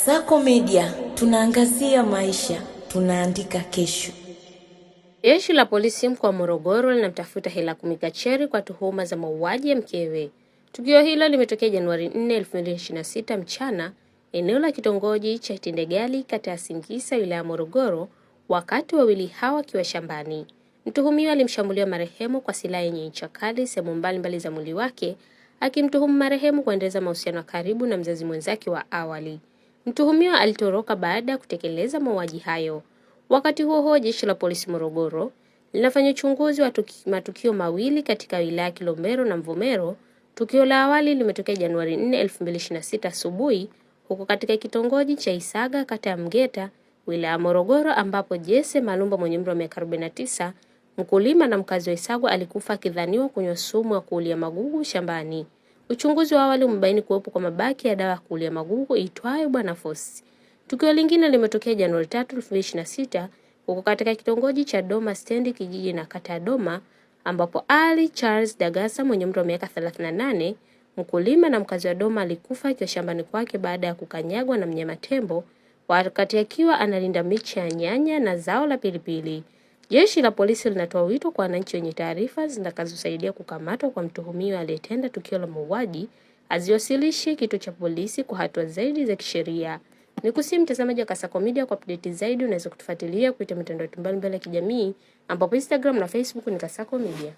Kasako Media, tunaangazia maisha, tunaandika kesho. Jeshi la polisi mkoa wa Morogoro linamtafuta Helakum Kacheri kwa tuhuma za mauaji ya mkewe. Tukio hilo limetokea Januari 4, 2026 mchana, eneo la kitongoji cha Tindegali, kata ya Singisa, wilaya ya Morogoro, wakati wawili hawa wakiwa shambani. Mtuhumiwa alimshambulia marehemu kwa silaha yenye ncha kali sehemu mbalimbali za mwili wake, akimtuhumu marehemu kuendeleza mahusiano ya karibu na mzazi mwenzake wa awali. Mtuhumiwa alitoroka baada ya kutekeleza mauaji hayo. Wakati huo huo, jeshi la polisi Morogoro linafanya uchunguzi wa matukio mawili katika wilaya Kilombero na Mvomero. Tukio la awali limetokea Januari 4, 2026 asubuhi huko katika kitongoji cha Isaga, kata ya Mgeta, wilaya ya Morogoro, ambapo Jesse Malumba mwenye umri wa miaka 49, mkulima na mkazi wa Isagwa, alikufa akidhaniwa kunywa sumu ya kuulia magugu shambani. Uchunguzi wa awali umebaini kuwepo kwa mabaki ya dawa ya kuulia magugu iitwayo Bwana Fosi. Tukio lingine limetokea Januari 3, 2026 huko katika kitongoji cha Doma Stendi, kijiji na kata ya Doma, ambapo Ali Charles Dagasa mwenye umri wa miaka 38, mkulima na mkazi wa Doma, alikufa akiwa shambani kwake baada ya kukanyagwa na mnyama tembo wakati akiwa analinda miche ya nyanya na zao la pilipili. Jeshi la polisi linatoa wito kwa wananchi wenye taarifa zitakazosaidia kukamatwa kwa mtuhumiwa aliyetenda tukio la mauaji aziwasilishe kituo cha polisi kwa hatua zaidi za kisheria. Nikusihi mtazamaji wa Kasako Media, kwa update zaidi unaweza kutufuatilia kupitia mitandao mbalimbali ya kijamii ambapo Instagram na Facebook ni Kasako Media.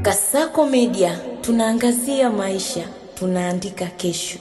Kasako Media, tunaangazia maisha, tunaandika kesho.